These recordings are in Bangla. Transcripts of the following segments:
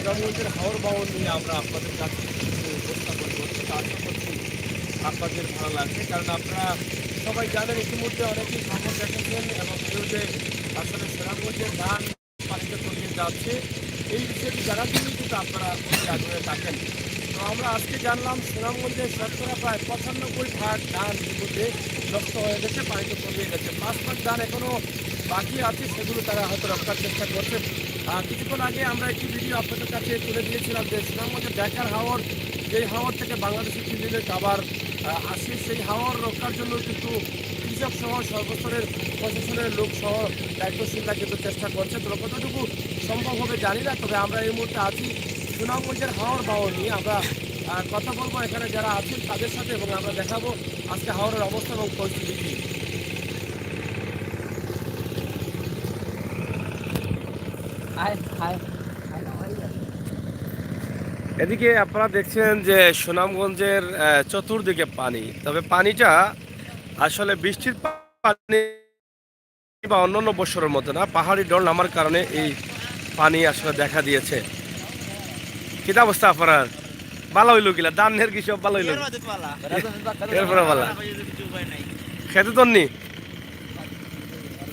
সুনামগঞ্জের হাওর বাওর নিয়ে আমরা আপনাদের কাছে কিছু উপস্থাপন করছি। আশা করছি আপনাদের ভালো লাগছে, কারণ আপনারা সবাই জানেন, ইতিমধ্যে অনেকেই খবর দেখেছেন এবং নিউজে আসলে সুনামগঞ্জের ধান পানিতে তলিয়ে যাচ্ছে। এই বিষয়টি জানার জন্যই কিন্তু আপনারা অতি আগ্রহে থাকেন। তো আমরা আজকে জানলাম সুনামগঞ্জের শতকরা প্রায় 95% ধান ইতিমধ্যে নষ্ট হয়ে গেছে, পানিতে তলিয়ে গেছে। 5 ভাগ ধান এখনও বাকি আছে, সেগুলো তারা হয়তো রক্ষার চেষ্টা করছেন। কিছুক্ষণ আগে আমরা একটি ভিডিও আপনাদের কাছে তুলে দিয়েছিলাম যে সুনামগঞ্জের ডেকার হাওর, যেই হাওর থেকে বাংলাদেশের বিভিন্ন খাবার আসে, সেই হাওর রক্ষার জন্য কিন্তু কৃষক সহ সর্বস্তরের প্রশাসনের লোক সহ দায়িত্বশীলরা কিন্তু চেষ্টা করছে। তো কতটুকু সম্ভব হবে জানি না, তবে আমরা এই মুহূর্তে আছি সুনামগঞ্জের হাওর বাওর নিয়ে। আমরা কথা বলবো এখানে যারা আছেন তাদের সাথে, এবং আমরা দেখাবো আজকে হাওরের অবস্থা এবং পরিস্থিতি কী। এদিকে আপনারা দেখছেন যে সুনামগঞ্জের চতুর্দিকে পানি, তবে পানিটা আসলে বৃষ্টির পানি বা অন্যান্য বছরের মতো না, পাহাড়ি ঢল নামার কারণে এই পানি আসলে দেখা দিয়েছে। কিতা অবস্থা আপনার? ভালো হইল কিলা দানের কি সব ভালো হইল? এরপরে ভালো খেতে তো নি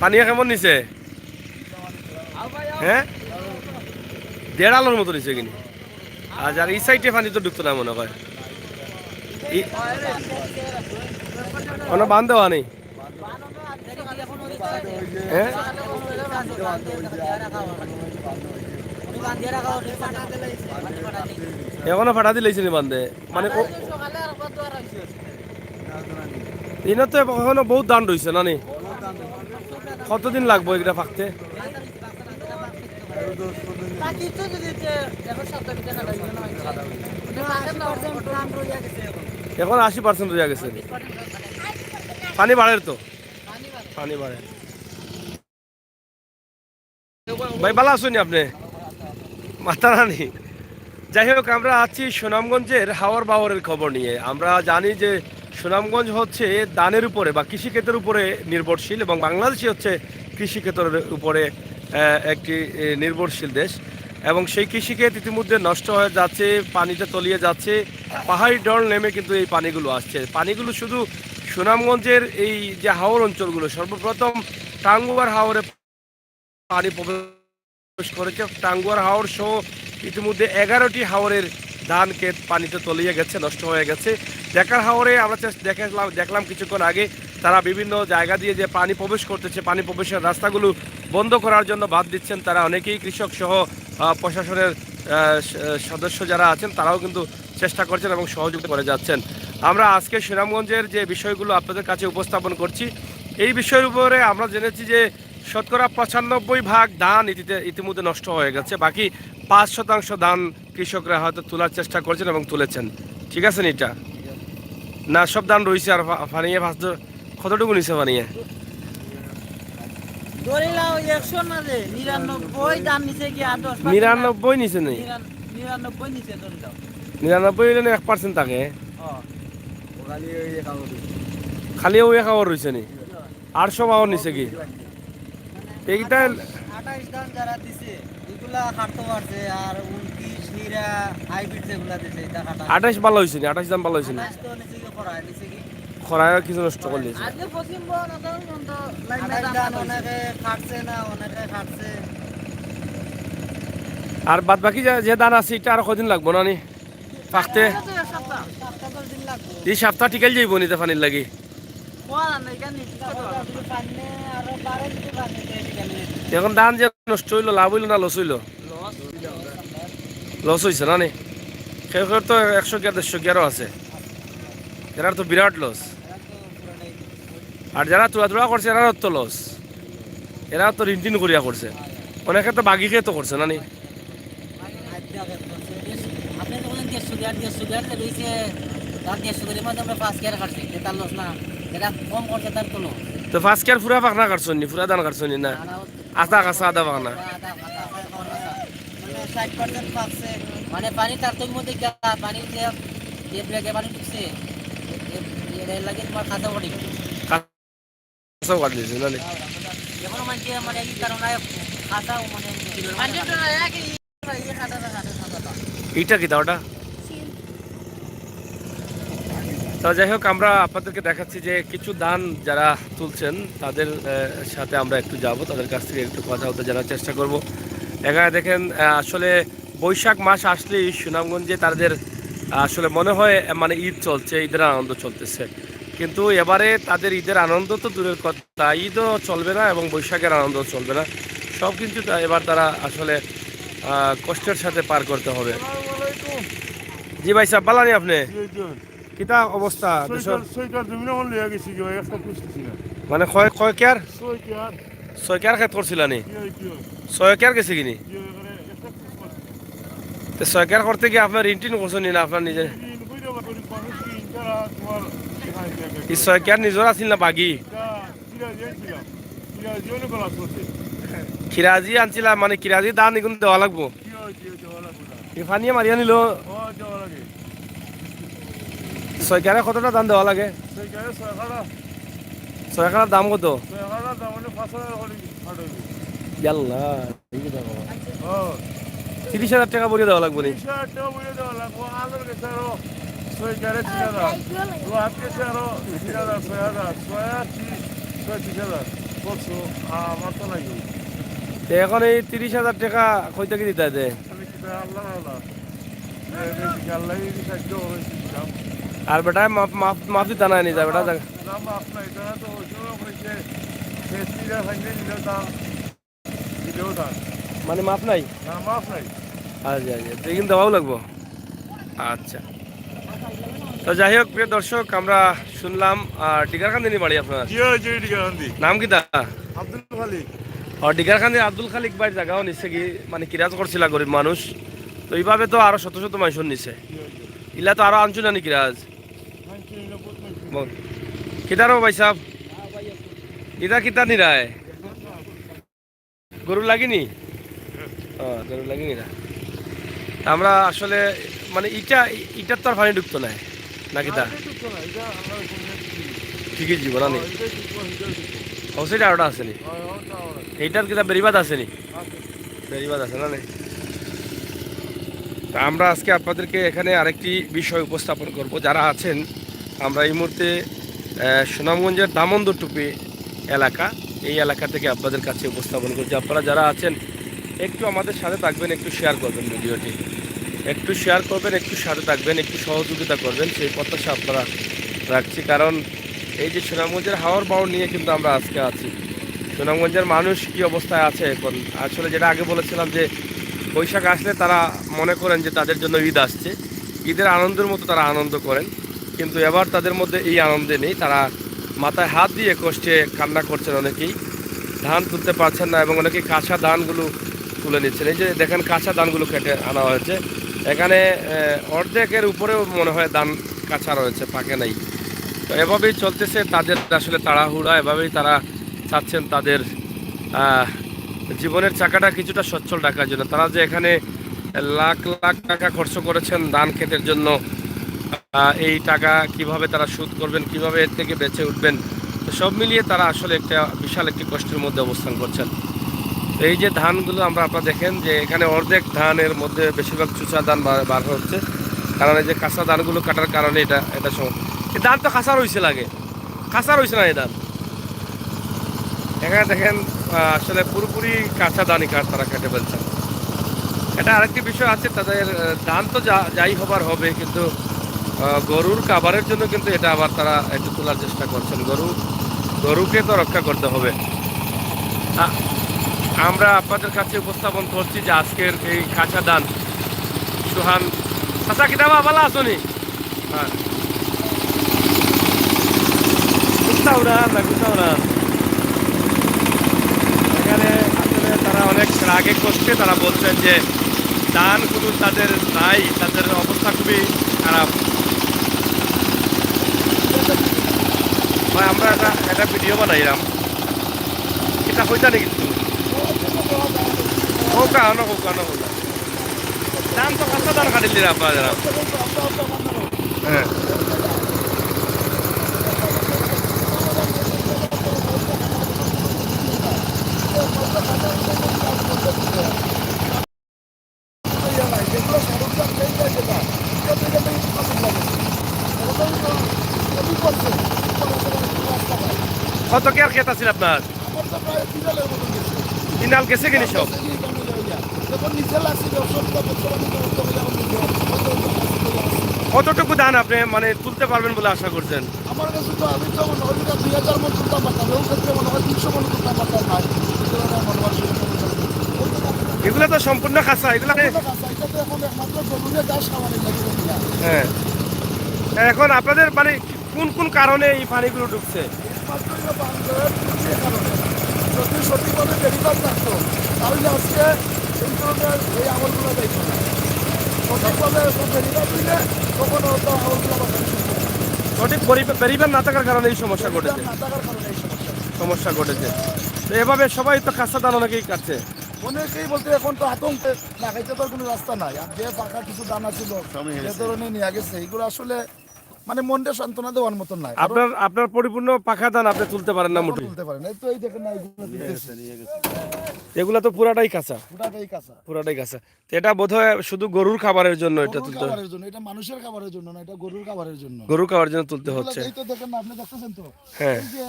পানি কেমন নিছে? হ্যাঁ, 1.5 আলোর মতো নিছে কিনি। আর এই সাইডে পানি তো ঢুকতো না মনে হয়, কোনো বান দেওয়া নেই। হ্যাঁ, এখনো ফাটা দিলেছে নি বান্ধে, মানে এনে তো এখনো বহুত দান রয়েছে না নি? কতদিন লাগবো এগুলা ফাঁকতে? এখন 80% রয়ে গেছে। পানি বাড়ে তো, পানি বাড়ে। ভাই ভালো আছেন আপনি? মাথা রানি। যাই হোক, আমরা আছি সুনামগঞ্জের হাওর বাওরের খবর নিয়ে। আমরা জানি যে সুনামগঞ্জ হচ্ছে ধানের উপরে বা কৃষিক্ষেত্রের উপরে নির্ভরশীল, এবং বাংলাদেশই হচ্ছে কৃষিক্ষেত্রের উপরে একটি নির্ভরশীল দেশ। এবং সেই কৃষিক্ষেত ইতিমধ্যে নষ্ট হয়ে যাচ্ছে, পানিতে তলিয়ে যাচ্ছে। পাহাড়ি ঢল নেমে কিন্তু এই পানিগুলো আসছে। পানিগুলো শুধু সুনামগঞ্জের এই যে হাওর অঞ্চলগুলো, সর্বপ্রথম টাঙ্গুয়ার হাওরে পানি প্রবেশ করেছে। টাঙ্গুয়ার হাওর সহ ইতিমধ্যে 11টি হাওরের ধান ক্ষেত পানিতে তলিয়ে গেছে, নষ্ট হয়ে গেছে। ডেকার হাওরে আমরা দেখলাম কিছুক্ষণ আগে, তারা বিভিন্ন জায়গা দিয়ে যে পানি প্রবেশ করতেছে, পানি প্রবেশের রাস্তাগুলো বন্ধ করার জন্য বাদ দিচ্ছেন তারা। অনেকেই কৃষক সহ প্রশাসনের সদস্য যারা আছেন তারাও কিন্তু চেষ্টা করছেন এবং সহযোগিতা করে যাচ্ছেন। আমরা আজকে সুনামগঞ্জের যে বিষয়গুলো আপনাদের কাছে উপস্থাপন করছি, এই বিষয়ের উপরে আমরা জেনেছি যে শতকরা 95% ধান ইতিমধ্যে নষ্ট হয়ে গেছে। বাকি 5% ধান কৃষকরা হয়তো তোলার চেষ্টা করছেন এবং তুলেছেন। ঠিক আছে এটা না? সব ধান রয়েছে। আর ফানিয়ে কতটুকু নিছে ফানিয়ে? 99 নিচে নেই? 99 হইলে 1% থাকে, খালি ওই খাবার রয়েছে নি? 800 পাওয়ার নিচে কি এইটা? 28 ধান যারা দিছে এগুলা কাটতে পারছে, আর 29 নিরা হাইব্রিড যেগুলা দিছে এটা কাটা। 28 ভালো হইছে নি? 28 দাম ভালো হইছে নি? 28 তো নিচে কি করায় নিচে কি খরায় কিছু নষ্ট করলে আজকে পশ্চিম বন তো লাইন ধান অনেকে কাটছে না, অনেকে কাটছে। আর বাদ বাকি যে ধান আছে এটা আর কদিন লাগবো না নি পাকতে? এই সপ্তাহ টিকাল যাইব নিতে পানির লাগি। এখন ধান যে নষ্ট হইলো, লাভ হইলো না লস হইলো? লস হয়েছে না নি? সেখানে তো 100 কি 150 কি আরও আছে, এরার তো বিরাট লস। আর যারা তোলা করছে এরার তো লস, এরা তো ঋণ করিয়া করছে। অনেকে তো বাগি খেয়ে তো করছে না নি? তো ফার্স্ট কেয়ার পুরা পাকনা কাটছো নি? পুরা ধান কাটছো নি না আধা কাঁচা আধা পাকনা? মানে পানি তার তোর মধ্যে পানি যে ব্রেকে পানি ঢুকছে লাগে তোমার খাতা পড়ি কাঁচাও কাট দিয়েছে না নি? এখন মানে এই কারণে খাতা মানে এইটা কি ওটা? তো যাই হোক, আমরা আপনাদেরকে দেখাচ্ছি যে কিছু ধান যারা তুলছেন তাদের সাথে আমরা একটু যাব, তাদের কাছ থেকে একটু কথা বলতে জানার চেষ্টা করব। এখানে দেখেন আসলে বৈশাখ মাস আসলেই সুনামগঞ্জে তাদের আসলে মনে হয় মানে ঈদ চলছে, ঈদের আনন্দ চলতেছে। কিন্তু এবারে তাদের ঈদের আনন্দ তো দূরের কথা, ঈদও চলবে না এবং বৈশাখের আনন্দ চলবে না। সব কিছু এবার তারা আসলে কষ্টের সাথে পার করতে হবে। জি ভাই সাহেব, বালানি আপনি কিতা অবস্থা? মানে কয় কয় কেয়ার 6 কেয়ার খেত করছিলানি? 6 কেয়ার গেছে কিনি? 6 কেয়ার করতে গিয়ে আপনার ঋণ করছেন না আপনার নিজে? এই 6 কেয়ার নিজের আছিল না বাগি? কিরাজি আনছিলাম, মানে কিরাজি দান এগুলো দেওয়া লাগবো? ফানিয়ে মারিয়া নিল 6 কেয়ারে কতটা দাম দেওয়া লাগে? 6 কেয়ার দাম কত? ইয়াল্লা, 30,000 টাকা ভরিয়ে দেওয়া লাগবো নি? এখন এই 30,000 টাকা কই থেকে দিতে আছে? আর বেটা মাফ দিতে না নি যা বেটা? মানে মাফ নাই? আচ্ছা আচ্ছা, দেখুন দেওয়াও লাগবো। আচ্ছা, তো যাই হোক প্রিয় দর্শক, আমরা শুনলাম ডিগারকান্দি বাড়ি আপনার? নাম কি দা? আব্দুল খালিক। ডিগারকান্দি আব্দুল খালিক ভাই জায়গাও নিচ্ছে কি, মানে কিরাজ করছিল গরিব মানুষ, তো এইভাবে তো আরো শত শত মানুষ নিছে, ইলা তো আরো আনছু না নি কিরাজ? কিতারও ভাই সাহেব ইটা কিতা নিরায় গরু লাগিনি? গরু লাগিনি না। আমরা আসলে মানে ইটার তো আর পানি ঢুকতো না নাকি? তা ঠিকই জীবন আনি অবশ্যই আরোটা আসেনি, এইটার কিতা বেরিবাদ আসেনি? বেরিবাদ আছে না? তা আমরা আজকে আপনাদেরকে এখানে আরেকটি বিষয় উপস্থাপন করব। যারা আছেন, আমরা এই মুহূর্তে সুনামগঞ্জের দামোদর টুপি এলাকা, এই এলাকা থেকে আপনাদের কাছে উপস্থাপন করছি। আপনারা যারা আছেন একটু আমাদের সাথে থাকবেন, একটু শেয়ার করবেন ভিডিওটি, একটু শেয়ার করবেন, একটু সাথে থাকবেন, একটু সহযোগিতা করবেন, সেই প্রত্যাশা আপনারা রাখছি। কারণ এই যে সুনামগঞ্জের হাওর বাওর নিয়ে কিন্তু আমরা আজকে আছি। সুনামগঞ্জের মানুষ কি অবস্থায় আছে এখন, আসলে যেটা আগে বলেছিলাম যে বৈশাখ আসলে তারা মনে করেন যে তাদের জন্য ঈদ আসছে, ঈদের আনন্দের মতো তারা আনন্দ করেন, কিন্তু এবার তাদের মধ্যে এই আনন্দে নেই। তারা মাথায় হাত দিয়ে কষ্টে কান্না করছেন, অনেকেই ধান তুলতে পারছেন না এবং অনেকেই কাঁচা ধানগুলো তুলে নিচ্ছেন। এই যে দেখেন কাঁচা ধানগুলো কেটে আনা হয়েছে, এখানে অর্ধেকের উপরেও মনে হয় ধান কাঁচা রয়েছে, পাকে নাই। তো এভাবেই চলতেছে তাদের আসলে তাড়াহুড়া, এভাবেই তারা চাচ্ছেন তাদের জীবনের চাকাটা কিছুটা সচ্ছল রাখার জন্য। তারা যে এখানে লাখ লাখ টাকা খরচ করেছেন ধান ক্ষেতের জন্য, এই টাকা কিভাবে তারা শোধ করবেন, কিভাবে এর থেকে বেঁচে উঠবেন, তো সব মিলিয়ে তারা আসলে একটা বিশাল একটি কষ্টের মধ্যে অবস্থান করছেন। এই যে ধানগুলো আপনারা দেখেন যে এখানে অর্ধেক ধানের মধ্যে বেশিরভাগ চুচা ধান বার হচ্ছে, কারণ এই যে কাঁচা ধানগুলো কাটার কারণে এটা সময় এই ধান তো কাঁচা রয়েছে, লাগে কাঁচা রয়েছে না এই ধান। এখানে দেখেন আসলে পুরোপুরি কাঁচা ধানই তারা কেটে ফেলছেন। এটা আরেকটি বিষয় আছে, তাদের ধান তো যাই হবার হবে, কিন্তু গরুর খাবারের জন্য কিন্তু এটা আবার তারা একটু তোলার চেষ্টা করছেন। গরুকে তো রক্ষা করতে হবে। আমরা আপনাদের কাছে উপস্থাপন করছি যে আজকের এই কাঁচা ধান সুহান কাঁচা কিতাবা ভালো আসনি? হ্যাঁ, গুছাও না এখানে আসলে তারা অনেক রাগে করছে। তারা বলছেন যে ধানগুলো তাদের নাই, তাদের অবস্থা খুবই খারাপ। ভাই আমরা একটা ভিডিও বানাইলাম, এটা হইতা নাকি? হোকা ধান তো কাঁচা ধান কাটিলি আপনারা? হ্যাঁ। কত কে আর ক্ষেত আছে আপনার? আমার তো প্রায় বিড়ালের মতো গেছে। কিনাল গেছে কিনি সব? যখন নিচে লাগছি ব্যবসাটা করতে কতটুকু ধান আপনি মানে তুলতে পারবেন বলে আশা করছেন? আমার কাছে তো আমি তো মনে হয় 2000 মন তুলতাম পারতাম, ওই ক্ষেত্রে মনে হয় 300 মন তুলতাম পারতাম না। এগুলো তো সম্পূর্ণ খাসা, এগুলো এটা তো এখন একমাত্র জরুরি চাষ খাবারের লাগে। হ্যাঁ। এখন আপনাদের মানে কোন কোন কারণে এই পানিগুলো ঢুকছে? একমাত্র এটা বান্ধবের কৃষির কারণে। যদি সঠিকভাবে বেরিবাদ থাকতো তাহলে আজকে এই ধরনের এই আমলগুলো দেখতো না। সঠিকভাবে বেরিবাদ দিলে তখন হয়তো আমলগুলো বাঁচানো সম্ভব। সঠিক পরিবার না থাকার কারণে এই সমস্যা ঘটেছে। না থাকার কারণে এই সমস্যা। সমস্যা ঘটেছে। তো এভাবে সবাই তো খাসা ধান অনেকেই কাটছে। অনেকেই বলতে এখন তো আতঙ্কে লাগাইতে তো কোনো রাস্তা নাই। আর যে পাকা কিছু দানা ছিল যে ধরনের নিয়ে গেছে এগুলো আসলে মানে মনটা সান্ত্বনা দেওয়ার মতন নাই। আপনার পরিপূর্ণ পাখা ধান আপনি তুলতে পারেন না মোটেই। তুলতে পারেন, এই তো এই দেখেন না এগুলো তুলতেছে। এগুলা তো পুরাটাই কাঁচা, পুরাটাই কাঁচা। পুরাটাই কাঁচা। তো এটা বোধহয় শুধু গরুর খাবারের জন্য এটা গরুর তুলতে, খাবারের জন্য, এটা মানুষের খাবারের জন্য না, এটা গরুর খাবারের জন্য। গরুর খাবারের জন্য তুলতে হচ্ছে। এই তো দেখেন না, আপনি দেখতেছেন তো হ্যাঁ। এই যে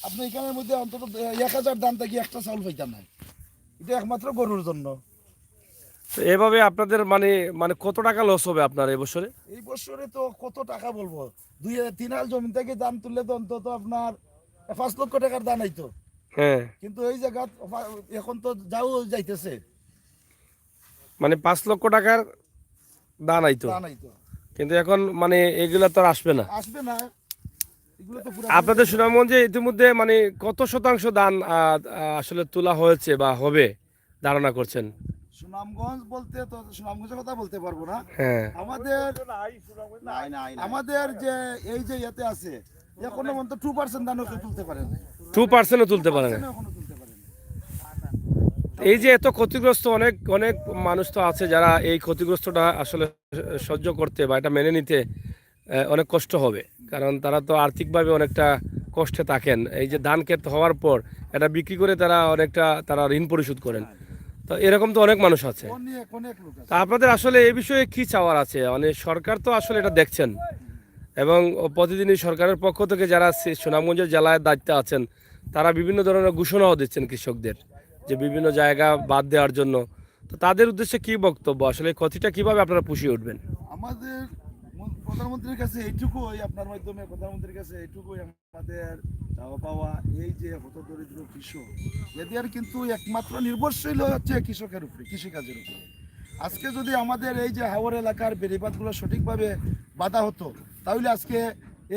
আপনি এখানের মধ্যে অন্তত 1000 দাম থেকে একটা চাউল পাইতাম না। এটা একমাত্র গরুর জন্য। তো এভাবে আপনাদের মানে মানে কত টাকা লস হবে আপনার এবছরে? এই বছরে তো কত টাকা বলবো, 2-3 হাল জমি থেকে দাম তুললে তো অন্তত আপনার 5 লক্ষ টাকার দাম আইতো। হ্যাঁ, কিন্তু এই জায়গা এখন তো যাও যাইতেছে, মানে 5 লক্ষ টাকার দান আইতো, দাম আইতো কিন্তু এখন মানে এগুলা তো আর আসবে না। আসবে না। এগুলো তো পুরো আপনাদের সুনামগঞ্জে ইতিমধ্যে মানে কত শতাংশ ধান আসলে তোলা হয়েছে বা হবে ধারণা করছেন? সুনামগঞ্জ বলতে তো সুনামগঞ্জের কথা বলতে পারবো না। হ্যাঁ, আমাদের যে এই যে ইয়েতে আছে এখনো পর্যন্ত 2% দানও কেউ তুলতে পারে না। 2%ও তুলতে পারে না। এখনো তুলতে পারে না। এই যে এত ক্ষতিগ্রস্ত অনেক অনেক মানুষ তো আছে যারা এই ক্ষতিগ্রস্তটা আসলে সহ্য করতে বা এটা মেনে নিতে অনেক কষ্ট হবে, কারণ তারা তো আর্থিকভাবে অনেকটা কষ্টে থাকেন। এই যে ধান ক্ষেত হওয়ার পর এটা বিক্রি করে তারা অনেকটা তারা ঋণ পরিশোধ করেন। তো এরকম তো অনেক মানুষ আছে। অনেক লোক আছে। তা আপনাদের আসলে এই বিষয়ে কি চাওয়ার আছে? মানে সরকার তো আসলে এটা দেখছেন এবং প্রতিদিনই সরকারের পক্ষ থেকে যারা সুনামগঞ্জের জেলায় দায়িত্বে আছেন তারা বিভিন্ন ধরনের ঘোষণাও দিচ্ছেন কৃষকদের যে বিভিন্ন জায়গা বাদ দেওয়ার জন্য। তো তাদের উদ্দেশ্যে কি বক্তব্য, আসলে এই ক্ষতিটা কিভাবে আপনারা পুষিয়ে উঠবেন? আমাদের প্রধানমন্ত্রীর কাছে এইটুকুই, আপনার মাধ্যমে প্রধানমন্ত্রীর কাছে এইটুকুই আমাদের চাওয়া পাওয়া, এই যে হতদরিদ্র কৃষক এদের কিন্তু একমাত্র নির্ভরশীল হচ্ছে কৃষকের উপরে, কৃষিকাজের উপরে। আজকে যদি আমাদের এই যে হাওর এলাকার বেড়িবাঁধগুলো সঠিকভাবে বাঁধা হতো তাহলে আজকে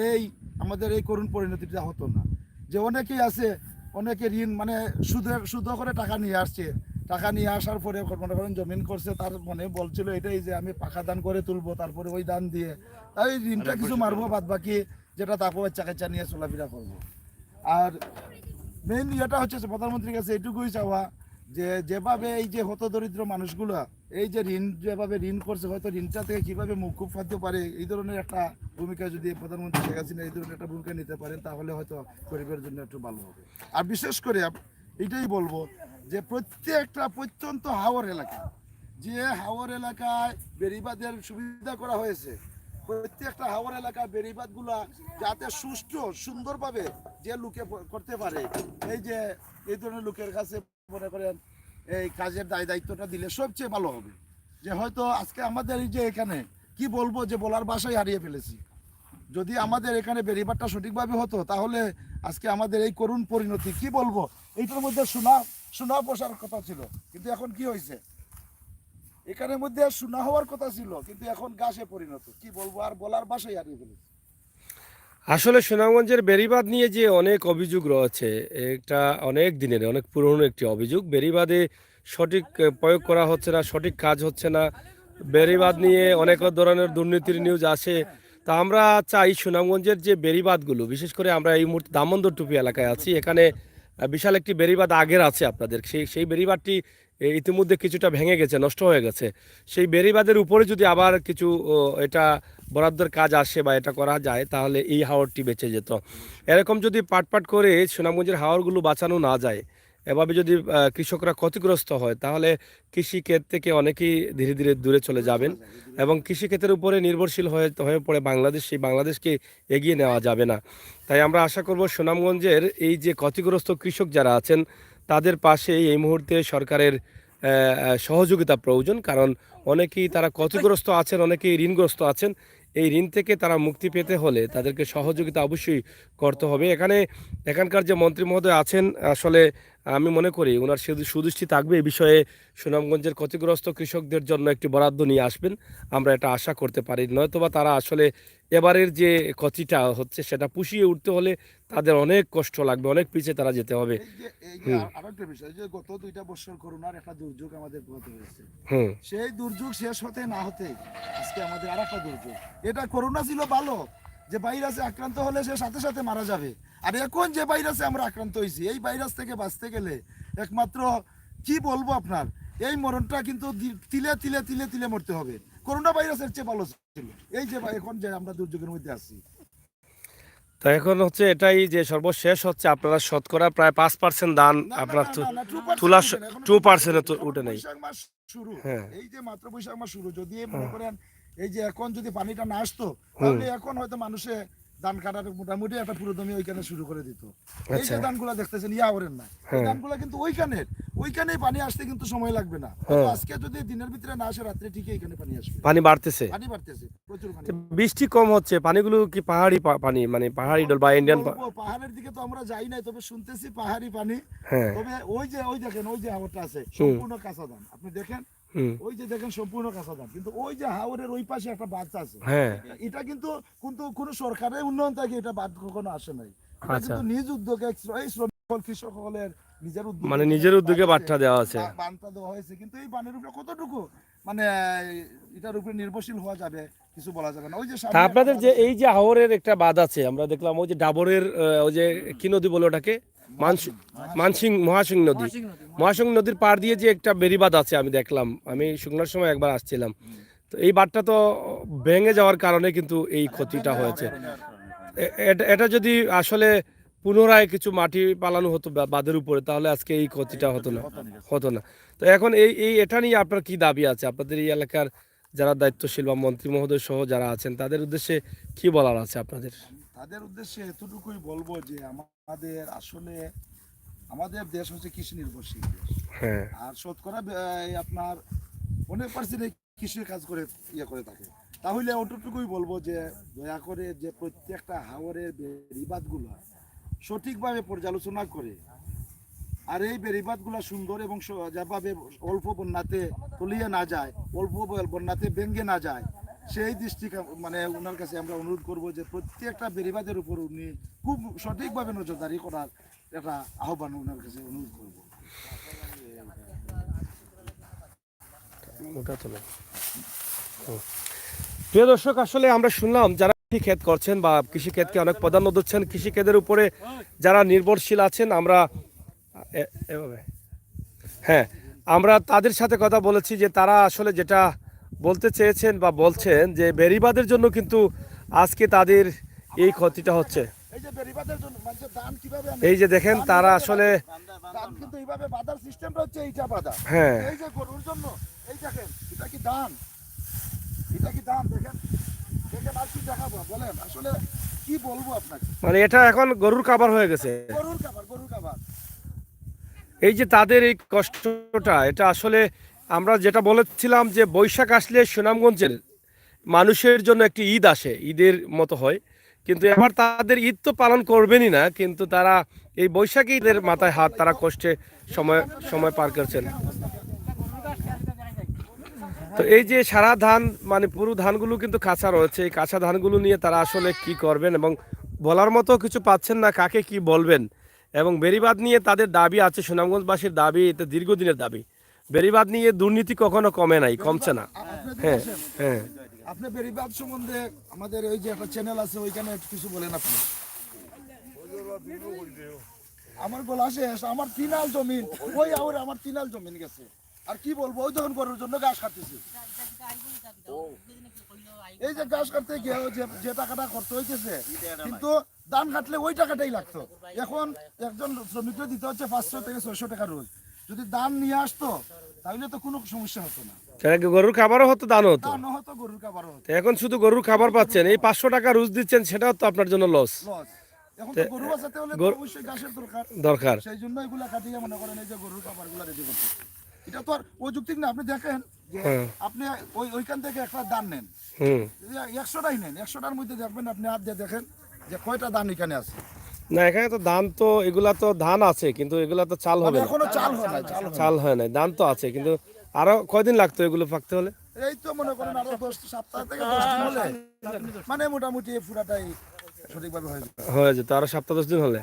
এই আমাদের এই করুণ পরিণতিটা হতো না। যে অনেকেই আছে, অনেকে ঋণ মানে সুদ করে টাকা নিয়ে আসছে, টাকা নিয়ে আসার পরে মনে করেন জমিন করছে, তার মনে বলছিল এটাই যে আমি পাকা দান করে তুলবো, তারপরে ওই দান দিয়ে তাই ঋণটা কিছু মারবো, বাদ বাকি যেটা তারপর বাচ্চা কাচ্চা নিয়ে চলাফেরা করবো। আর মেইন ইয়েটা হচ্ছে প্রধানমন্ত্রীর কাছে এইটুকুই চাওয়া যে যেভাবে এই যে হতদরিদ্র মানুষগুলো এই যে ঋণ যেভাবে ঋণ করছে, হয়তো ঋণটা থেকে কীভাবে মুকুব পাতে পারে এই ধরনের একটা ভূমিকা যদি প্রধানমন্ত্রী শেখ হাসিনা এই ধরনের একটা ভূমিকা নিতে পারেন তাহলে হয়তো পরিবারের জন্য একটু ভালো হবে। আর বিশেষ করে এটাই বলবো যে প্রত্যেকটা প্রত্যন্ত হাওর এলাকা, যে হাওর এলাকায় বেড়িবাঁধের সুবিধা করা হয়েছে, প্রত্যেকটা হাওর এলাকা বেড়িবাঁধগুলা যাতে সুষ্ঠু সুন্দরভাবে যে লোকে করতে পারে, এই যে এই ধরনের লোকের কাছে মনে করেন এই কাজের দায়িত্বটা দিলে সবচেয়ে ভালো হবে। যে হয়তো আজকে আমাদের এই যে এখানে কি বলবো, যে বলার ভাষাই হারিয়ে ফেলেছি। যদি আমাদের এখানে বেড়িবাঁধটা সঠিকভাবে হতো তাহলে আজকে আমাদের এই করুণ পরিণতি কি বলবো, এইটার মধ্যে সোনা বসার কথা ছিল, কিন্তু এখন কি হয়েছে, এখানের মধ্যে সোনা হওয়ার কথা ছিল কিন্তু এখন গাছে পরিণত, কি বলবো আর বলার ভাষাই হারিয়ে ফেলেছি। আসলে সুনামগঞ্জের বেড়িবাঁধ নিয়ে যে অনেক অভিযোগ রয়েছে, এটা অনেক দিনের অনেক পুরনো একটি অভিযোগ। বেড়িবাঁধে সঠিক প্রয়োগ করা হচ্ছে না, সঠিক কাজ হচ্ছে না, বেড়িবাঁধ নিয়ে অনেক ধরনের দুর্নীতির নিউজ আসে। তা আমরা চাই সুনামগঞ্জের যে বেড়িবাঁধগুলো, বিশেষ করে আমরা এই মুহূর্তে দামোদর টুপি এলাকায় আছি, এখানে বিশাল একটি বেড়িবাঁধ আগের আছে আপনাদের, সেই বেড়িবাঁধটি ইতিমধ্যে কিছুটা ভেঙে গেছে, নষ্ট হয়ে গেছে। সেই বেড়িবাঁধের উপরে যদি আবার কিছু এটা বরাদ্দের কাজ আসে বা এটা করা যায় তাহলে এই হাওরটি বেঁচে যেত। এরকম যদি পাট করে সুনামগঞ্জের হাওরগুলো বাঁচানো না যায় এভাবে যদি কৃষকরা ক্ষতিগ্রস্ত হয় তাহলে কৃষিক্ষেত থেকে অনেকেই ধীরে ধীরে দূরে চলে যাবেন এবং কৃষিক্ষেতের উপরে নির্ভরশীল হয়ে হয়ে পড়ে বাংলাদেশ, সেই বাংলাদেশকে এগিয়ে নেওয়া যাবে না। তাই আমরা আশা করব সুনামগঞ্জের এই যে ক্ষতিগ্রস্ত কৃষক যারা আছেন তাদের পাশে এই মুহূর্তে সরকারের সহযোগিতা প্রয়োজন, কারণ অনেকেই তারা ক্ষতিগ্রস্ত আছেন, অনেকেই ঋণগ্রস্ত আছেন। এই ঋণ থেকে তারা মুক্তি পেতে হলে তাদেরকে সহযোগিতা অবশ্যই করতে হবে। এখানকার যে মন্ত্রী মহোদয় আছেন, আসলে আমি মনে করি ওনার সুদৃষ্টি থাকবে এই বিষয়ে। সুনামগঞ্জের ক্ষতিগ্রস্ত কৃষকদের জন্য একটি বরাদ্দ নিয়ে আসবেন, আমরা এটা আশা করতে পারি। নয়তোবা তারা আসলে এবারের যে ক্ষতিটা হচ্ছে সেটা পুষিয়ে উঠতে হলে তাদের অনেক কষ্ট লাগবে, অনেক পিছিয়ে তারা যেতে হবে। এই যে আরেকটা বিষয়, যে গত 2টা বছর করোনার একটা দুর্যোগ আমাদের গত হয়েছে, হুম সেই দুর্যোগ শেষ হতে না হতে আজকে আমাদের আরেকটা দুর্যোগ। এটা করোনা ছিল ভালো, যে ভাইরাসে আক্রান্ত হলে সে সাথে সাথে মারা যাবে। আর এখন যে ভাইরাসে আমরা আক্রান্ত হয়েছি, এই ভাইরাস থেকে বাঁচতে গেলে একমাত্র কি বলবো আপনার, এই মরণটা কিন্তু তিলে তিলে তিলে তিলে মরতে হবে। করোনা ভাইরাসের চেয়ে ভালো ছিল এই যে এখন যে আমরা দুর্যোগের মধ্যে আছি। তো এখন হচ্ছে এটাই যে সর্বশেষ হচ্ছে আপনারা শতকরা প্রায় 5% দান আপনার তুলা 2% উঠে নেই। বৈশাখ মাস শুরু, হ্যাঁ। এই যে মাত্র বৈশাখ মাস শুরু, যদি মনে করেন এই যে এখন যদি পানিটা না আসতো তাহলে এখন হয়তো মানুষে ধান কাটার মোটামুটি একটা পুরোদমে ওইখানে শুরু করে দিত। এই যে ধানগুলা দেখতেছেন ইয়াওরের না, এই ধানগুলা কিন্তু ওইখানেই পানি আসতে কিন্তু সময় লাগবে না। আজকে যদি দিনের ভিতরে না আসে রাত্রে ঠিকই এখানে পানি আসবে। পানি বাড়তেছে, প্রচুর পানি। বৃষ্টি কম হচ্ছে, পানিগুলো কি পাহাড়ি পানি, মানে পাহাড়ি ডল বা ইন্ডিয়ান? পাহাড়ের দিকে তো আমরা যাই নাই, তবে শুনতেছি পাহাড়ি পানি। হ্যাঁ। তবে ওই দেখেন ওই যে হাওরটা আছে সম্পূর্ণ কাঁচা ধান, আপনি দেখেন ওই যে দেখেন সম্পূর্ণ কাঁচা ধান, কিন্তু ওই যে হাওরের ওই পাশে একটা বাঁধ আছে। হ্যাঁ। এটা কিন্তু কোন সরকারের উন্নয়ন থেকে এটা বাঁধ কখনো আসে নাই। এটা আচ্ছা। কিন্তু নিজ উদ্যোগে এই শ্রমিক কৃষক সকলের নিজের উদ্যোগে, মানে নিজের উদ্যোগে বাঁধটা দেওয়া আছে, বাঁধটা দেওয়া হয়েছে। কিন্তু এই বাঁধের উপরে কতটুকু মানে এটার উপরে নির্ভরশীল হওয়া যাবে কিছু বলা যাবে না। ওই যে তা আপনাদের যে এই যে হাওরের একটা বাঁধ আছে, আমরা দেখলাম ওই যে ডাবরের ওই যে কি নদী বলে ওটাকে, মহাসিং নদীর পাড় দিয়ে যে একটা বেড়িবাঁধ আছে, আমি দেখলাম, আমি শুকনোর সময় একবার আসছিলাম। তো এই বাঁধটা তো ভেঙে যাওয়ার কারণে কিন্তু এই ক্ষতিটা হয়েছে। এটা যদি আসলে পুনরায় কিছু মাটি পালানো হতো বাঁধের উপরে, তাহলে আজকে এই ক্ষতিটা হতো না। তো এখন এটা নিয়ে আপনার কি দাবি আছে? আপনাদের এই এলাকার যারা দায়িত্বশীল বা মন্ত্রী মহোদয় সহ যারা আছেন তাদের উদ্দেশ্যে কি বলার আছে আপনাদের? তাদের উদ্দেশ্যে এতটুকুই বলবো যে আমাদের আসলে আমাদের দেশ হচ্ছে কৃষি নির্ভরশীল দেশ। হ্যাঁ। আর শতকরা আপনার অনেক পার্সেন্ট কৃষির কাজ করে করে থাকে। তাহলে ওটুকুই বলবো যে দয়া করে যে প্রত্যেকটা হাওরের বেড়িবাঁধগুলো সঠিকভাবে পর্যালোচনা করে, আর এই বেড়িবাঁধগুলো সুন্দর এবং যেভাবে অল্প বন্যাতে তলিয়ে না যায়, অল্প বন্যাতে ভেঙে না যায়, সেই দৃষ্টি মানে ওনার কাছে আমরা অনুরোধ করব যে প্রত্যেকটা বেড়িবাঁধের উপর উনি খুব সঠিকভাবে নজরদারি করার একটা আহ্বান ওনার কাছে অনুরোধ করব। প্রিয় দর্শক, আসলে আমরা শুনলাম যারা কৃষিক্ষেত করছেন বা কৃষিক্ষেতকে অনেক প্রাধান্য দিচ্ছেন, কৃষিক্ষেতের উপরে যারা নির্ভরশীল আছেন, আমরা হ্যাঁ আমরা তাদের সাথে কথা বলেছি যে তারা আসলে যেটা বলতে চেয়েছেন বা বলছেন যে বেড়িবাঁধের জন্য কিন্তু আজকে তাদের এই ক্ষতিটা হচ্ছে। এই যে দেখেন তারা আসলে হ্যাঁ মানে এটা এখন গরুর খাবার হয়ে গেছে। এই যে তাদের এই কষ্টটা, এটা আসলে আমরা যেটা বলেছিলাম যে বৈশাখ আসলে সুনামগঞ্জের মানুষের জন্য একটি ঈদ আসে, ঈদের মতো হয়, কিন্তু এবার তাদের ঈদ তো পালন করবেনই না, কিন্তু তারা এই বৈশাখী ঈদের মাথায় হাত, তারা কষ্টে সময় পার করছেন। তো এই যে সারা ধান মানে পুরো ধানগুলো কিন্তু কাঁচা রয়েছে, এই কাঁচা ধানগুলো নিয়ে তারা আসলে কি করবেন এবং বলার মতো কিছু পাচ্ছেন না, কাকে কি বলবেন। এবং বেড়িবাঁধ নিয়ে তাদের দাবি আছে, সুনামগঞ্জবাসীর দাবি, এটা দীর্ঘদিনের দাবি। বেড়িবাঁধ নিয়ে দুর্নীতি কখনো কমে নাই, কমছে না। হ্যাঁ হ্যাঁ। আপনি বেড়িবাঁধ সম্বন্ধে আমাদের ওই যে একটা চ্যানেল আছে, ওইখানে কিছু বলেন আপনি। আমার বলা শেষ, আমার 3 আল জমিন, ওই আওরে আমার 3 আল জমিন গেছে। আর কি বলবো, ওই যখন গরুর জন্য ঘাস কাটতেছি। এই যে ঘাস কাটতে গিয়ে যে টাকাটা খরচ হইতেছে, কিন্তু ধান কাটলে ওই টাকাটাই লাগতো। এখন একজন শ্রমিককে দিতে হচ্ছে 500 থেকে 600 টাকা রোজ। যদি ধান নিয়ে আসতো তাহলে তো কোনো সমস্যা হতো না, সেটা কি গরুর খাবারও হতো, দানও হতো? ধান হয়তো গরুর খাবারও হতো। তো এখন শুধু গরুর খাবার পাচ্ছেন, এই 500 টাকা রোজ দিচ্ছেন, সেটাও তো আপনার জন্য লস। লস। এখন তো গরু বাঁচাতে হলে তো অবশ্যই ঘাসের দরকার। দরকার। সেই জন্য এগুলা কাটিয়ে মনে করেন এই যে গরুর খাবারগুলো রেডি করতে। এটা তো আর অযৌক্তিক না। আপনি দেখেন যে আপনি ওইখান থেকে একটা ধান নেন, 100টাই নেন, 100টার মধ্যে দেখবেন আপনি হাত দিয়ে দেখেন যে কয়টা ধান এখানে আছে। না, এখানে তো ধান, তো এগুলা তো ধান আছে, কিন্তু এগুলা তো চাল হবে না। এখনো চাল হয় না, চাল হয় না, ধান তো আছে, কিন্তু আরো কয়দিন লাগতো এগুলো পাকতে হলে? এই তো মনে করেন আরো 10 সপ্তাহ থেকে 10 দিন হলে মানে মোটামুটি পুরাটাই সঠিকভাবে হয়ে যেত। আরো সপ্তাহ 10 দিন হলে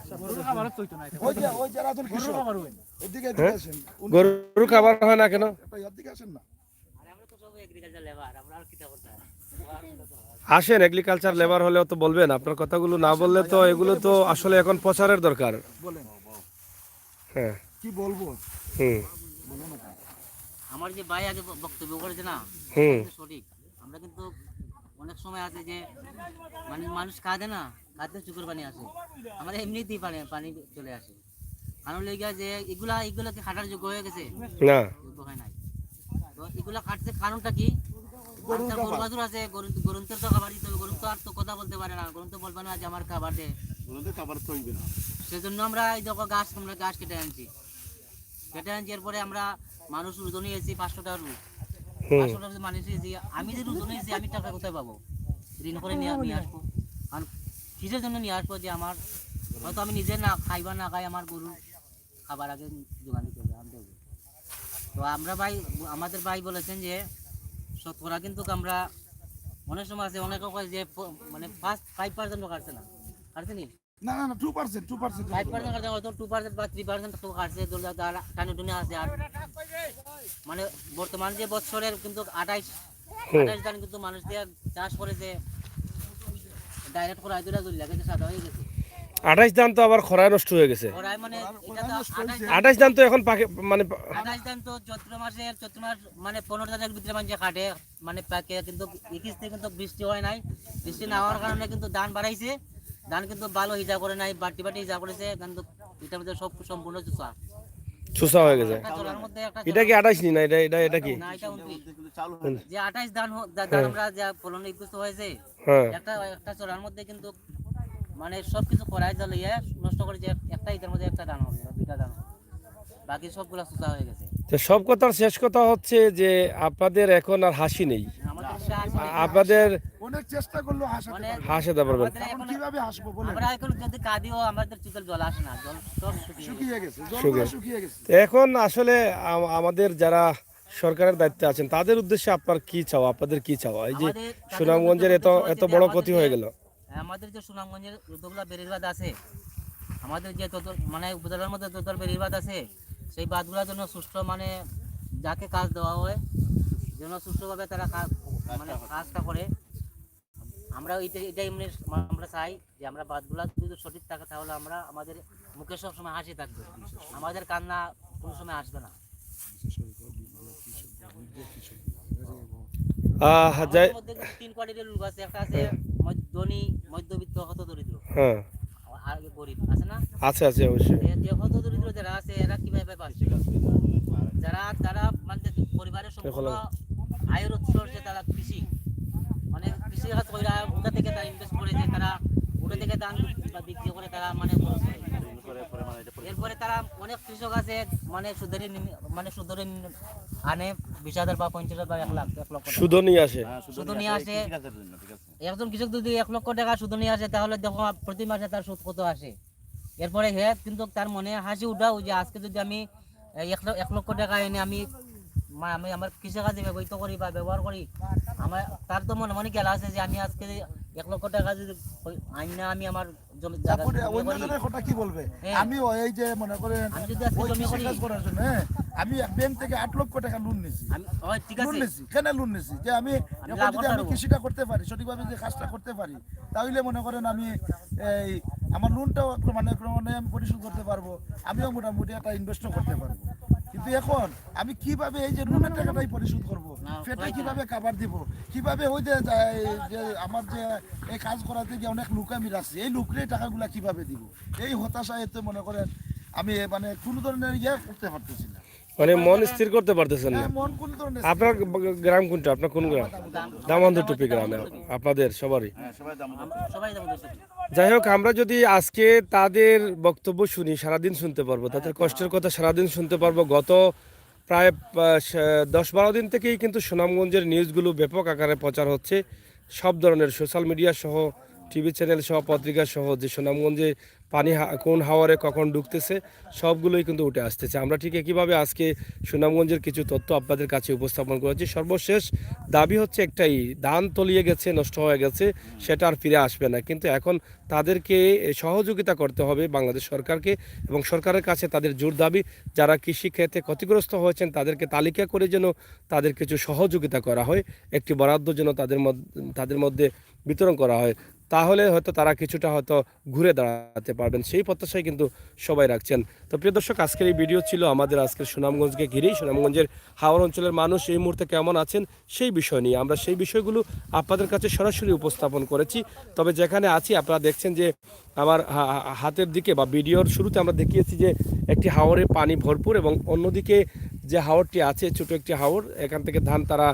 ওই যে রাজন কৃষক এদিকে আসেন, গরুর খাবার হয় না কেন? এদিকে আসেন না। আসেন, এগ্রিকালচার লেবার হলেও তো বলবেন। আপনার কথাগুলো না বললে তো এগুলো তো আসলে এখন প্রচারের দরকার। বলেন হ্যাঁ, কি বলবো? বলুন না। আমার যে ভাই আগে বক্তব্য করেছে না, সঠিক। আমরা কিন্তু অনেক সময় আছে যে মানে মানুষ কাঁদে না, কাঁদতে চোখের পানি আসে, আমরা এমনিতেই পানি চলে আসে। কারণ লেগে যে এগুলাকে খাটার যোগ্য হয়ে গেছে না, যোগ্য হয় নাই। তো এগুলা কাটছে কারণটা কি? গরু বাছুর আছে, গরুর তো খাবার দিতে হবে। গরু তো আর তো কথা বলতে পারে না, গরু তো বলবে না যে আমার খাবার দে, সেজন্য আমরা এই দেখো গাছ কেটে আনছি। এরপরে আমরা মানুষ রুজনে এসেছি 500 টাকা রুজ, 500 টাকা মানুষ এসেছি। আমি যে রুজনে এসেছি আমি টাকা কোথায় পাবো? ঋণ করে নিয়ে আসবো। কারণ কিসের জন্য নিয়ে আসবো? যে আমার হয়তো আমি নিজে না খাইবা না খাই, আমার গরু খাবার আগে যোগান দিতে হবে, আনতে হবে। তো আমাদের ভাই বলেছেন যে শতকরা কিন্তু আমরা অনেক সময় আছে, অনেকে কয় যে মানে 5% কাটছে না, কাটছে নি না না 2% 5% কাটছে, হয়তো 2% বা 3% তো কাটছে, টানে টুনে আছে। আর মানে বর্তমান যে বছরের কিন্তু 28 ধান কিন্তু মানুষ দিয়ে চাষ করেছে, ডাইরেক্ট করা দুটা দুই লাগে সাদা হয়ে গেছে। 28 ধান তো আবার খরায় নষ্ট হয়ে গেছে। খরায় মানে এটা তো 28 ধান তো এখন পাকে, মানে 28 ধান তো চৈত্র মাস মানে 15 তারিখের ভিতরে মানুষ কাটে, মানে পাকে। কিন্তু 21 থেকে কিন্তু বৃষ্টি হয় নাই, বৃষ্টি না হওয়ার কারণে কিন্তু ধান বাড়াইছে, ধান কিন্তু ভালো হিজা করে নাই, বাটি হিজা করেছে, কিন্তু এটার মধ্যে সব সম্পূর্ণ চুষা হয়ে গেছে। এটা কি 28 নি? না, এটা কি? না, এটা 29। যে 28 ধান আমরা যা ফলন ইকুস্ত হয়েছে, একটা চলার মধ্যে কিন্তু মানে সবকিছু করাই দিলে নষ্ট করে, যে একটা ইটার মধ্যে একটা ধান হবে, দুইটা ধান হবে, বাকি সবগুলা চুষা হয়ে গেছে। তো সব কথার শেষ কথা হচ্ছে যে আপনাদের এখন আর হাসি নেই। আপনাদের অনেক চেষ্টা করলো হাসাতে পারবেন। এখন কিভাবে হাসবো বলেন? আমরা এখন যদি কাঁদিও আমাদের চোখের জল আসে না, জল সব শুকিয়ে গেছে, জলগুলো শুকিয়ে গেছে। তো এখন আসলে আমাদের যারা সরকারের দায়িত্বে আছেন তাদের উদ্দেশ্যে আপনার কি চাওয়া, আপনাদের কি চাওয়া? এই যে সুনামগঞ্জের এত বড় ক্ষতি হয়ে গেল, আমাদের যে সুনামগঞ্জের যতগুলা বেরিবাদ আছে, আমাদের যে মানে উপজেলার মধ্যে যত বেরিবাদ আছে, সেই বাদগুলোর জন্য সুষ্ঠু মানে যাকে কাজ দেওয়া হয় যেন সুষ্ঠুভাবে তারা মানে কাজটা করে। আমরা এটাই আমরা চাই যে আমরা বাদগুলা যদি সঠিক থাকে তাহলে আমরা আমাদের মুখে সবসময় হাসি থাকবে, আমাদের কান্না কোনো সময় আসবে না। তিন কোয়ালিটির লোক আছে, একটা আছে ধনী, মধ্যবিত্ত, হত দরিদ্র, আর গরিব আছে না? আছে অবশ্যই। যে হত দরিদ্র যারা আছে এরা কিভাবে পাচ্ছে? যারা মানে পরিবারের সম্পূর্ণ আয়ের উৎস হচ্ছে তারা কৃষি, মানে কৃষি কাজ করে, ওটা থেকে তারা ইনভেস্ট করে, যে তারা ওটা থেকে ধান বিক্রি করে তারা মানে এরপরে তারা অনেক কৃষক আছে মানে সুদরে আনে 20,000 বা 50,000 বা 1 লক্ষ সুদ নিয়ে আসে। একজন কৃষক যদি 1 লক্ষ টাকা সুদ নিয়ে আসে, তাহলে দেখো প্রতি মাসে তার সুদ কত আসে। এরপরে কিন্তু তার মনে হাসি উঠাও যে আজকে যদি আমি 1 লক্ষ টাকা এনে আমি আমার কৃষিকাজে ব্যবহৃত করি বা ব্যবহার করি, আমার তার তো মনে গেলা আছে যে আমি আজকে 1 লক্ষ টাকা যদি আইনা আমি আমার কি বলবে, আমি এই যে মনে করেন আমি ব্যাংক থেকে 8 লক্ষ টাকা লোন নিয়েছি। কেন লোন নিয়েছি? যে আমি যদি আমি কৃষিটা করতে পারি, সঠিকভাবে যে কাজটা করতে পারি, তাহলে মনে করেন আমি এই আমার লোনটাও মানে আমি পরিশোধ করতে পারবো, আমিও মোটামুটি একটা ইনভেস্টও করতে পারবো। কিন্তু এখন আমি কিভাবে এই যে নুনের টাকাটাই পরিশোধ করব, না, সেটা হয় না। কিভাবে কাভার দিব, কিভাবে ওই যে যে আমার যে এই কাজ করাতে গিয়ে অনেক লোক আমি রাখছি, এই লোকের টাকাগুলা কিভাবে দিব, এই হতাশায় তো মনে করেন আমি মানে কোনো ধরনের ইয়ে করতে পারতেছি না। মানে মন স্থির করতে পারতেছেন না। হ্যাঁ, মন কোন ধরনের আপনার গ্রাম কোনটা? আপনার কোন গ্রাম? দামোদর টুপি গ্রামে আপনাদের সবারই। সবাই যেমন দেশে। যাই হোক, আমরা যদি আজকে তাদের বক্তব্য শুনি সারাদিন শুনতে পারবো, তাদের কষ্টের কথা সারাদিন শুনতে পারবো। গত প্রায় 10-12 দিন থেকেই কিন্তু সুনামগঞ্জের নিউজগুলো ব্যাপক আকারে প্রচার হচ্ছে, সব ধরনের সোশ্যাল মিডিয়া সহ, টিভি চ্যানেল সহ, পত্রিকা সহ, যে সুনামগঞ্জে পানি কোন হাওয়ারে কখন ঢুকতেছে সবগুলোই কিন্তু উঠে আসতেছে। আমরা ঠিক একইভাবে আজকে সুনামগঞ্জের কিছু তথ্য আপনাদের কাছে উপস্থাপন করেছি। সর্বশেষ দাবি হচ্ছে একটাই, ধান তলিয়ে গেছে, নষ্ট হয়ে গেছে, সেটা আর ফিরে আসবে না। কিন্তু এখন তাদেরকে সহযোগিতা করতে হবে বাংলাদেশ সরকারকে, এবং সরকারের কাছে তাদের জোর দাবি, যারা কৃষি ক্ষেত্রে ক্ষতিগ্রস্ত হয়েছেন তাদেরকে তালিকা করে যেন তাদের কিছু সহযোগিতা করা হয়, একটি বরাদ্দ যেন তাদের মধ্যে বিতরণ করা হয়। তাহলে হয়তো তারা কিছুটা হয়তো ঘুরে দাঁড়াতে পারবেন, সেই প্রত্যাশাই কিন্তু সবাই রাখছেন। তো প্রিয় দর্শক, আজকের এই ভিডিও ছিল আমাদের আজকের সুনামগঞ্জকে ঘিরেই, সুনামগঞ্জের হাওর অঞ্চলের মানুষ এই মুহূর্তে কেমন আছেন সেই বিষয় নিয়ে আমরা সেই বিষয়গুলো আপনাদের কাছে সরাসরি উপস্থাপন করেছি। তবে যেখানে আছি আপনারা দেখছেন যে আমার হাতের দিকে বা ভিডিওর শুরুতে আমরা দেখিয়েছি যে একটি হাওরে পানি ভরপুর, এবং অন্যদিকে যে হাওরটি আছে ছোট একটি হাওর, এখান থেকে ধান তারা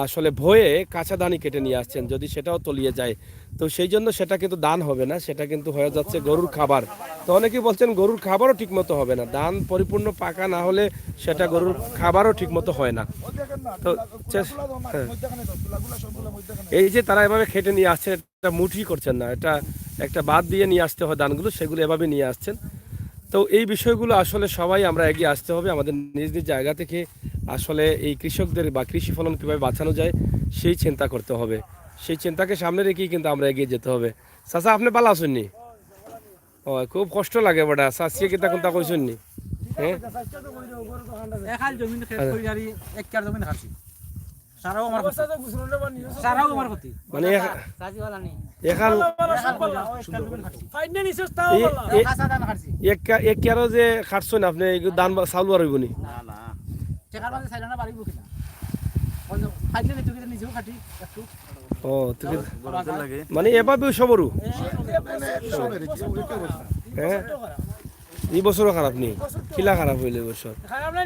আসলে ভয়ে কাঁচা ধানই কেটে নিয়ে আসছেন, যদি সেটাও তলিয়ে যায় তো সেই জন্য সেটা কিন্তু দান হবে না, সেটা কিন্তু হয়ে যাচ্ছে গরুর খাবার। তো অনেকেই বলছেন গরুর খাবারও ঠিকমতো হবে না, ধান পরিপূর্ণ পাকা না হলে সেটা গরুর খাবারও ঠিকমতো হয় না। তো হ্যাঁ, এই যে তারা এভাবে খেটে নিয়ে আসছেন, এটা মুঠি করছেন না, এটা একটা বাদ দিয়ে নিয়ে আসতে হয় ধানগুলো, সেগুলো এভাবে নিয়ে আসছেন। তো এই বিষয়গুলো আসলে সবাই আমরা এগিয়ে আসতে হবে, আমাদের নিজ নিজ জায়গা থেকে আসলে এই কৃষকদের বা কৃষি ফলন কীভাবে বাঁচানো যায় সেই চিন্তা করতে হবে, সেই চিন্তাকে সামনে রেখেই কিন্তু আমরা এগিয়ে যেতে হবে। চাচা আপনি পালা শুননি? ও খুব কষ্ট লাগে বেটা, চাষিয়ে কিতা কোনটা কইসুননি? হ্যাঁ, একাল জমিন খেত করি আর একটার জমিন খাচ্ছি সারাও আমার ক্ষতি। সারাও আমার ক্ষতি মানে কাজীওয়ালা নেই। এখান কাঁচা ধান খাচ্ছি এক কেয়ারও যে খাটছেন আপনি, দান চাউল আর হইব নি? টেকার মাঝে চাইলে না বাড়িব কিনা খাইলে নিচু কিনা নিজেও খাটি একটু ও তুমি মানে এভাবে সবরু? হ্যাঁ, এই বছরও খারাপ নেই, কিলা খারাপ হইলে বছর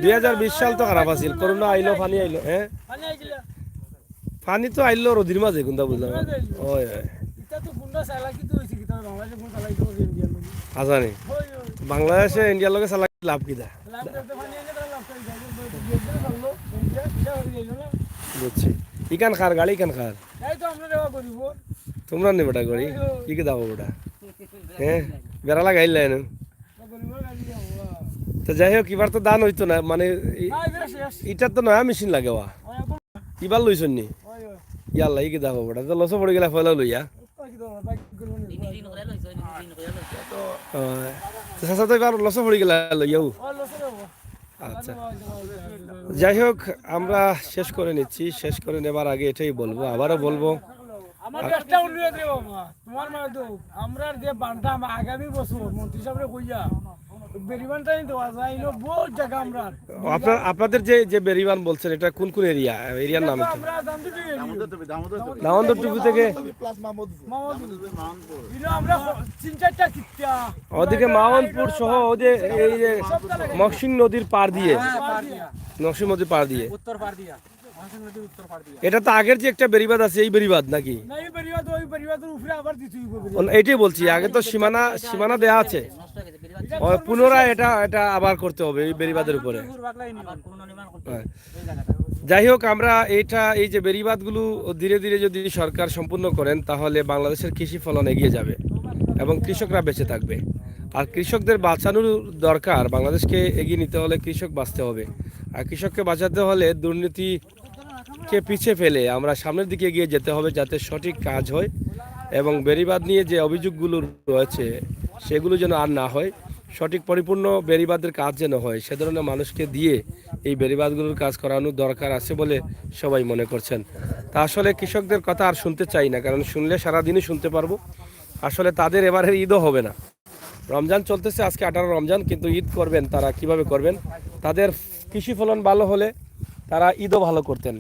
2020 সাল তো খারাপ আছিল, করোনা আইলো, পানি আইলো। হ্যাঁ, পানি তো আইলো রোদির মাঝে কোনটা বুঝলাম। ওই আজানি বাংলাদেশে ইন্ডিয়ার লগে চালা লাভ কিনা বুঝছি। ইকান খার গাড়ি ইকান খার তোমরা নে বেটা গাড়ি কি কে দাও বেটা? হ্যাঁ, বেড়া লাগাইলে না তো। যাই হোক, এবার তো দান হইতো না, মানে এটার তো নয়া মেশিন লাগে, এবার লইছন নি? ইয়াল্লা ই কি দাও বেটা, তো লসো পড়ে গেলে ফেলা লইয়া। দিন করে লইছো, দিন করে লইছো। চাচা তো এবার লসো পড়ে গেলে লইয়াও। আচ্ছা, যাই হোক, আমরা শেষ করে নিচ্ছি। শেষ করে নেবার আগে এটাই বলবো, আবারও বলবো, আমার একটা অনুরোধ রে বাবা, তোমার মাধ্যম আমরা যে বানটা আগামী বছর মন্ত্রী সাহেবরে কইয়া বেরিবানটা দেওয়া যায়, ইনো বহুত জায়গা আমরা আপনাদের যে বেরিবান বলছেন, এটা কোন কোন এরিয়ার নাম? আমরা দাম দিতে দামোদর টুপি থেকে প্লাস মাহমুদপুর। ইনো আমরা 3-4টা কিত্তা ওদিকে মাওয়ানপুর সহ ওদের এই যে মকসিং নদীর পার দিয়ে, মকসিং নদীর পার দিয়ে, উত্তর পার দিয়া মহাসিং নদীর উত্তর পার দিয়া এটা তো আগের যে একটা বেরিবাদ আছে, এই বেরিবাদ নাকি? না, এই বেরিবাদ ওই বেরিবাদের উপরে আবার দিতে হইব। এইটাই বলছি, আগে তো সীমানা দেয়া আছে, নষ্ট হয়ে গেছে বেরিবাদ, ও পুনরায় এটা আবার করতে হবে এই বেরিবাদের উপরে। বাগলাই নিবান পুনর্নির্মাণ করতে হ্যাঁ। এই জায়গাটা যাই হোক, আমরা এই যে বেরিবাদগুলো ধীরে ধীরে যদি সরকার সম্পূর্ণ করেন, তাহলে বাংলাদেশের কৃষি ফলন এগিয়ে যাবে এবং কৃষকরা বেঁচে থাকবে। আর কৃষকদের বাঁচানোর দরকার, বাংলাদেশকে এগিয়ে নিতে হলে কৃষক বাঁচতে হবে, আর কৃষককে বাঁচাতে হলে দুর্নীতিকে পিছিয়ে ফেলে আমরা সামনের দিকে এগিয়ে যেতে হবে, যাতে সঠিক কাজ হয় এবং বেরিবাদ নিয়ে যে অভিযোগগুলো রয়েছে সেগুলো যেন আর না হয়, সঠিক পরিপূর্ণ বেরিবাদের কাজ যেন হয়, সে ধরনের মানুষকে দিয়ে এই বেরিবাদগুলোর কাজ করানোর দরকার আছে বলে সবাই মনে করছেন। তা আসলে কৃষকদের কথা আর শুনতে চাই না, কারণ শুনলে সারাদিনই শুনতে পারবো। আসলে তাদের এবারের ঈদও হবে না, রমজান চলতেছে, আজকে 18 রমজান, কিন্তু ঈদ করবেন তারা কিভাবে করবেন? তাদের কৃষি ফলন ভালো হলে তারা ঈদও ভালো করতেন।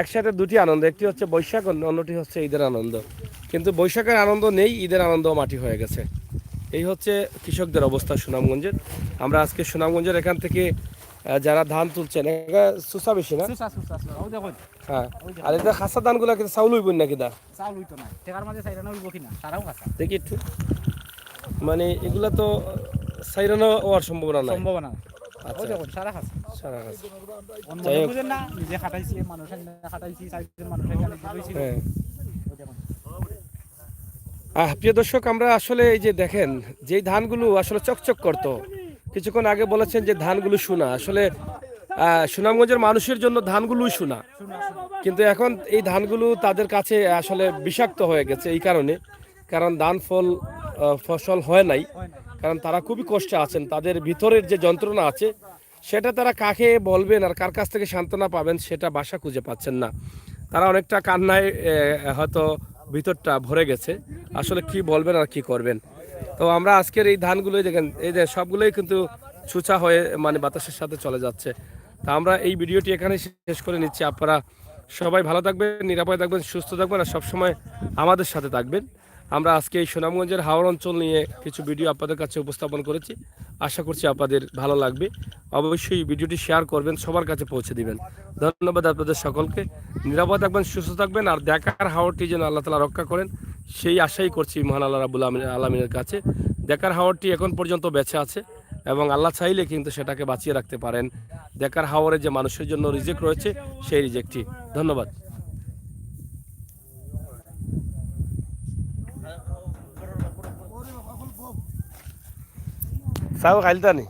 একসাথে দুটি আনন্দ, একটি হচ্ছে বৈশাখ, অন্যটি হচ্ছে ঈদের আনন্দ। কিন্তু বৈশাখের আনন্দ নেই, ঈদের আনন্দ মাটি হয়ে গেছে। এই হচ্ছে কৃষকদের অবস্থা সুনামগঞ্জের। আমরা আজকে সুনামগঞ্জের এখান থেকে যারা ধান তুলছেন, সুসা বেশি না? সুসা সুসা সুসা ও দেখো হ্যাঁ। আর এটা খাসা ধানগুলো কিন্তু চাউল হইব নাকি দা? চাউল হইতো না টেকার মাঝে সাইরানো হইব কিনা সারাও কাঁচা দেখি একটু, মানে এগুলা তো সাইরানো হওয়ার সম্ভাবনা নাই। সম্ভাবনা ও আচ্ছা, দেখো সারা কাঁচা সারা কাজ। অন্য যাই হোক। বুঝেন না নিজে খাটাইছি মানুষ খাটাইছি চারজন মানুষ এখানে দিয়েছি হ্যাঁ। ও দেখো প্রিয় দর্শক, আমরা আসলে এই যে দেখেন, যেই ধানগুলো আসলে চকচক করতো, কিছুক্ষণ আগে বলেছেন যে ধানগুলো সোনা, আসলে সুনামগঞ্জের মানুষের জন্য ধানগুলোই সোনা। কিন্তু এখন এই ধানগুলো তাদের কাছে আসলে বিষাক্ত হয়ে গেছে এই কারণে, কারণ ধান ফসল হয় নাই, কারণ তারা খুবই কষ্টে আছেন। তাদের ভিতরের যে যন্ত্রণা আছে সেটা তারা কাকে বলবেন আর কার কাছ থেকে সান্ত্বনা পাবেন সেটা ভাষা খুঁজে পাচ্ছেন না। তারা অনেকটা কান্নায় হয়তো ভিতরটা ভরে গেছে, আসলে কি বলবেন আর কি করবেন। তো আমরা আজকের এই ধানগুলোই দেখেন, এই যে সবগুলোই কিন্তু ছুঁচা হয়ে মানে বাতাসের সাথে চলে যাচ্ছে। তা আমরা এই ভিডিওটি এখানে শেষ করে নিচ্ছি। আপনারা সবাই ভালো থাকবেন, নিরাপদে থাকবেন, সুস্থ থাকবেন আর সবসময় আমাদের সাথে থাকবেন। আমরা আজকে এই সুনামগঞ্জের হাওর অঞ্চল নিয়ে কিছু ভিডিও আপনাদের কাছে উপস্থাপন করেছি, আশা করছি আপনাদের ভালো লাগবে। অবশ্যই ভিডিওটি শেয়ার করবেন, সবার কাছে পৌঁছে দিবেন। ধন্যবাদ আপনাদের সকলকে। নিরাপদ থাকবেন, সুস্থ থাকবেন আর দেখার হাওরটি যেন আল্লাহ তাআলা রক্ষা করেন সেই আশাই করছি মহান আল্লাহ রাব্বুল আলামিনের কাছে। দেখার হাওরটি এখন পর্যন্ত বেঁচে আছে এবং আল্লাহ চাইলে কিন্তু সেটাকে বাঁচিয়ে রাখতে পারেন। দেখার হাওরে যে মানুষের জন্য রিজেক্ট রয়েছে সেই রিজেক্টটি। ধন্যবাদ। সাউ খাইলতানি।